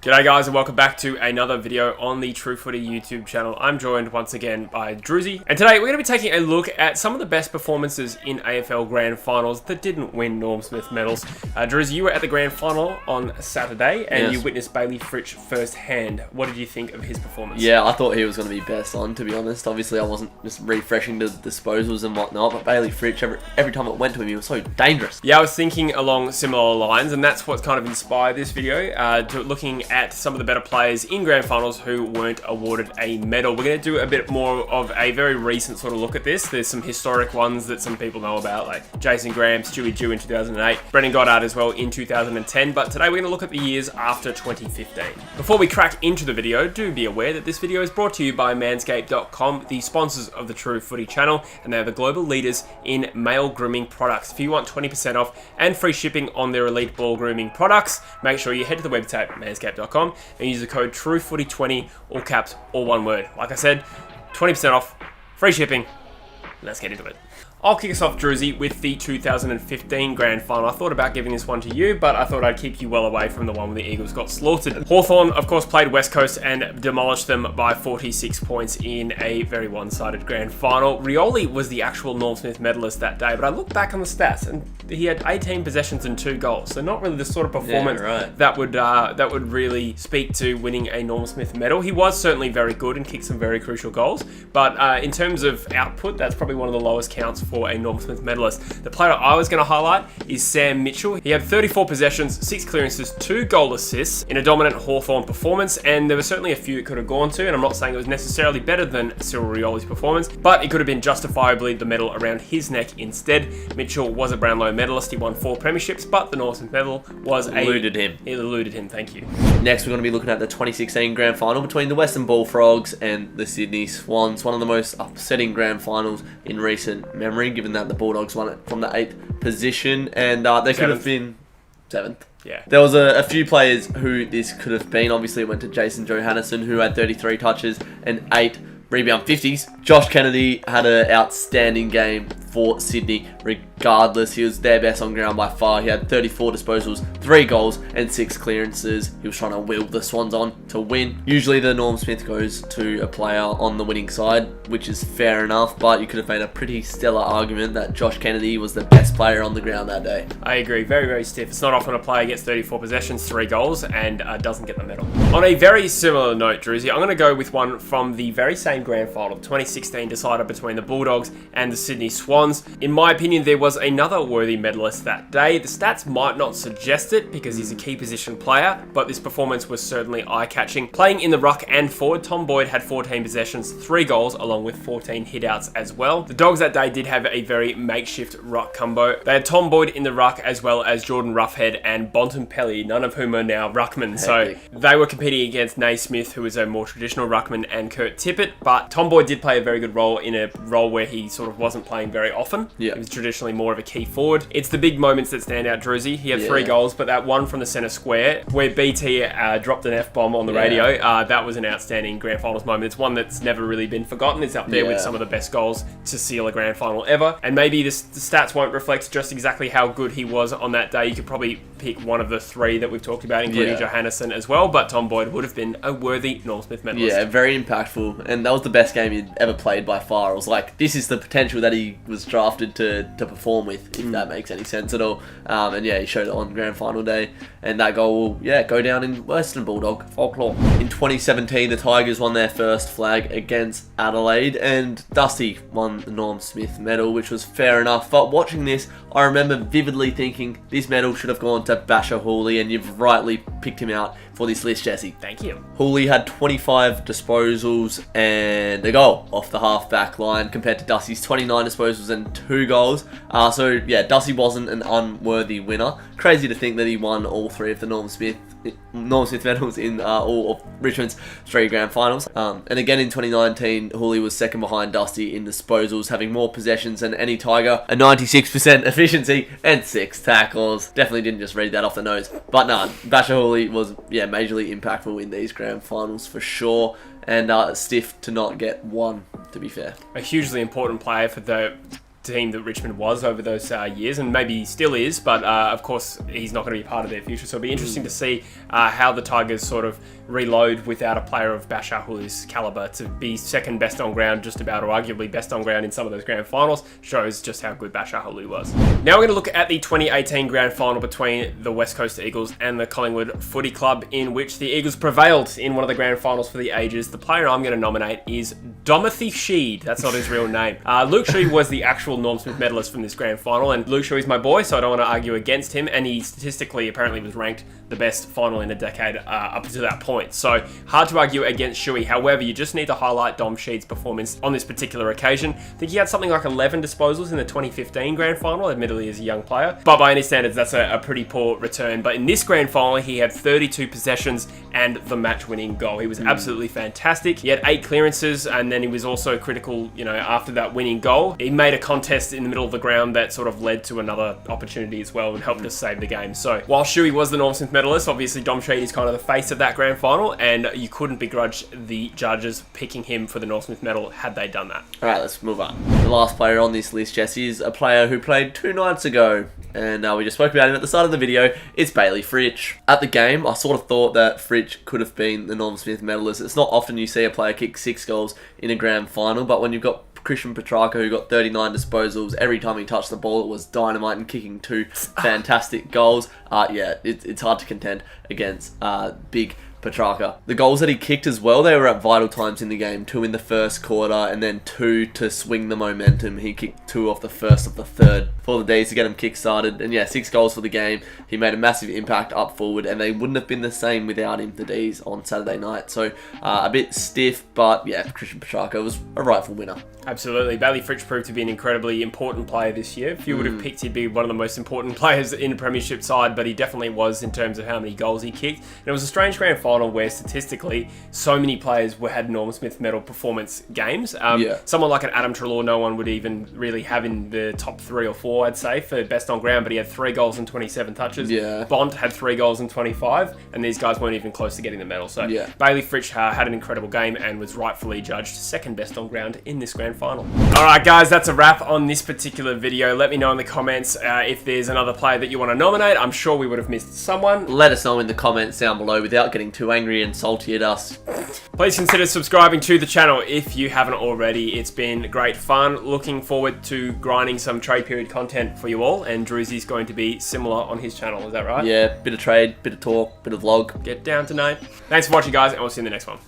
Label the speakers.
Speaker 1: G'day guys and welcome back to another video on the True Footy YouTube channel. I'm joined once again by Druzy, and today we're going to be taking a look at some of the best performances in AFL Grand Finals that didn't win Norm Smith medals. Druzy, you were at the Grand Final on Saturday and you witnessed Bailey Fritsch firsthand. What did you think of his performance?
Speaker 2: Yeah, I thought he was going to be best on, to be honest. Obviously I wasn't just refreshing the disposals and whatnot, but Bailey Fritsch, every time it went to him, he was so dangerous.
Speaker 1: Yeah, I was thinking along similar lines, and that's what kind of inspired this video, looking at some of the better players in Grand Finals who weren't awarded a medal. We're going to do a bit more of a very recent sort of look at this. There's some historic ones that some people know about, like Jason Graham, Stewie Dew in 2008, Brendan Goddard as well in 2010, but today we're going to look at the years after 2015. Before we crack into the video, do be aware that this video is brought to you by manscaped.com, the sponsors of the True Footy channel, and they're the global leaders in male grooming products. If you want 20% off and free shipping on their elite ball grooming products, make sure you head to the website manscaped.com and use the code TRUEFOOTY20, all caps, all one word. Like I said, 20% off, free shipping. Let's get into it. I'll kick us off, Druzy, with the 2015 Grand Final. I thought about giving this one to you, but I thought I'd keep you well away from the one where the Eagles got slaughtered. Hawthorn, of course, played West Coast and demolished them by 46 points in a very one-sided Grand Final. Rioli was the actual Norm Smith medalist that day, but I looked back on the stats and he had 18 possessions and 2 goals. So not really the sort of performance that would really speak to winning a Norm Smith medal. He was certainly very good and kicked some very crucial goals, but in terms of output, that's probably one of the lowest counts for a Norm Smith medalist. The player I was going to highlight is Sam Mitchell. He had 34 possessions, 6 clearances, 2 goal assists in a dominant Hawthorn performance, and there were certainly a few it could have gone to, and I'm not saying it was necessarily better than Cyril Rioli's performance, but it could have been justifiably the medal around his neck instead. Mitchell was a Brownlow medalist. He won 4 premierships, but the Norm Smith medal was
Speaker 2: eluded him.
Speaker 1: It eluded him, thank you.
Speaker 2: Next, we're going to be looking at the 2016 Grand Final between the Western Bullfrogs and the Sydney Swans, one of the most upsetting Grand Finals in recent memory, given that the Bulldogs won it from the 8th position, and they could have been 7th.
Speaker 1: Yeah.
Speaker 2: There was a few players who this could have been. Obviously, it went to Jason Johannesson, who had 33 touches and 8 rebound 50s. Josh Kennedy had an outstanding game for Sydney regardless. He was their best on ground by far. He had 34 disposals, 3 goals and 6 clearances. He was trying to will the Swans on to win. Usually the Norm Smith goes to a player on the winning side, which is fair enough, but you could have made a pretty stellar argument that Josh Kennedy was the best player on the ground that day.
Speaker 1: I agree. Very, very stiff. It's not often a player gets 34 possessions, 3 goals, and doesn't get the medal. On a very similar note, Druzy, I'm going to go with one from the very same Grand Final, 2016 decider between the Bulldogs and the Sydney Swans. In my opinion, there was another worthy medalist that day. The stats might not suggest it because he's a key position player, but this performance was certainly eye-catching. Playing in the ruck and forward, Tom Boyd had 14 possessions, 3 goals, along with 14 hitouts as well. The Dogs that day did have a very makeshift ruck combo. They had Tom Boyd in the ruck as well as Jordan Roughhead and Bontempelli, none of whom are now ruckmen. So they were competing against Naismith, who is a more traditional ruckman, and Kurt Tippett, but Tom Boyd did play a very good role in a role where he sort of wasn't playing very often. He was traditionally more of a key forward. It's the big moments that stand out, Druzy. He had 3 goals, but that one from the centre square where BT dropped an F-bomb on the radio, that was an outstanding Grand Finals moment. It's one that's never really been forgotten. It's up there with some of the best goals to seal a Grand Final ever. And maybe the stats won't reflect just exactly how good he was on that day. You could probably pick one of the 3 that we've talked about, including Johannesson as well, but Tom Boyd would have been a worthy Norm Smith medalist.
Speaker 2: Yeah, very impactful, and that was the best game he'd ever played by far. It was like, this is the potential that he was drafted to perform with, if that makes any sense at all. And he showed it on Grand Final day, and that goal will go down in Western Bulldog folklore. In 2017, the Tigers won their first flag against Adelaide, and Dusty won the Norm Smith medal, which was fair enough. But watching this, I remember vividly thinking this medal should have gone to Basher Hooley, and you've rightly picked him out for this list, Jesse.
Speaker 1: Thank you.
Speaker 2: Hooley had 25 disposals and a goal off the half-back line compared to Dusty's 29 disposals and 2 goals. Dusty wasn't an unworthy winner. Crazy to think that he won all 3 of the Norm Smith medals in all of Richmond's 3 Grand Finals. And again in 2019, Hooley was second behind Dusty in disposals, having more possessions than any Tiger, a 96% efficiency and 6 tackles. Definitely didn't just read that off the nose. But Basher Hooley was majorly impactful in these Grand Finals for sure. And stiff to not get one, to be fair.
Speaker 1: A hugely important player for the team that Richmond was over those years, and maybe still is, but of course he's not going to be part of their future, so it'll be interesting to see how the Tigers sort of reload without a player of Bashar Huli's calibre. To be second best on ground just about, or arguably best on ground in some of those grand finals, shows just how good Bashar Huli was. Now we're going to look at the 2018 grand final between the West Coast Eagles and the Collingwood Footy Club, in which the Eagles prevailed in one of the grand finals for the ages. The player I'm going to nominate is Domothy Sheed. That's not his real name. Luke Shuey was the actual Norm Smith medalist from this grand final, and Luke Shuey's my boy, so I don't want to argue against him, and he statistically apparently was ranked the best final in a decade up to that point. So hard to argue against Shuey. However, you just need to highlight Dom Sheed's performance on this particular occasion. I think he had something like 11 disposals in the 2015 grand final, admittedly as a young player, but by any standards that's a pretty poor return. But in this grand final he had 32 possessions and the match winning goal. He was absolutely fantastic. He had 8 clearances, and then he was also critical, you know, after that winning goal. He made a contest in the middle of the ground that sort of led to another opportunity as well and helped us save the game. So while Shuey was the Norm Smith medalist, obviously Dom Sheed is kind of the face of that grand final, and you couldn't begrudge the judges picking him for the Norm Smith medal had they done that.
Speaker 2: Alright, let's move on. The last player on this list, Jesse, is a player who played 2 nights ago, and we just spoke about him at the start of the video. It's Bailey Fritsch. At the game, I sort of thought that Fritsch could have been the Norm Smith medalist. It's not often you see a player kick 6 goals in a grand final, but when you've got Christian Petrarca, who got 39 disposals, every time he touched the ball it was dynamite, and kicking 2 fantastic goals, it's hard to contend against big Petrarca. The goals that he kicked as well, they were at vital times in the game. 2 in the first quarter, and then 2 to swing the momentum. He kicked 2 off the first of the third for the D's to get him kick-started. And 6 goals for the game. He made a massive impact up forward, and they wouldn't have been the same without him, the D's, on Saturday night. So a bit stiff, but Christian Petrarca was a rightful winner.
Speaker 1: Absolutely. Bailey Fritsch proved to be an incredibly important player this year. If you would have picked, he'd be one of the most important players in the premiership side, but he definitely was in terms of how many goals he kicked. And it was a strange grand final where statistically so many players had Norm Smith medal performance games. Someone like an Adam Treloar, no one would even really have in the top 3 or 4, I'd say, for best on ground, but he had 3 goals and 27 touches. Bont had 3 goals and 25, and these guys weren't even close to getting the medal. So Bailey Fritsch had an incredible game and was rightfully judged second best on ground in this grand final. Alright guys, that's a wrap on this particular video. Let me know in the comments if there's another player that you want to nominate. I'm sure we would have missed someone.
Speaker 2: Let us know in the comments down below without getting too angry and salty at us.
Speaker 1: Please consider subscribing to the channel if you haven't already. It's been great fun. Looking forward to grinding some trade period content for you all, and Drewsy's going to be similar on his channel, is that right?
Speaker 2: Yeah, bit of trade, bit of talk, bit of vlog.
Speaker 1: Get down tonight. Thanks for watching guys, and we'll see you in the next one.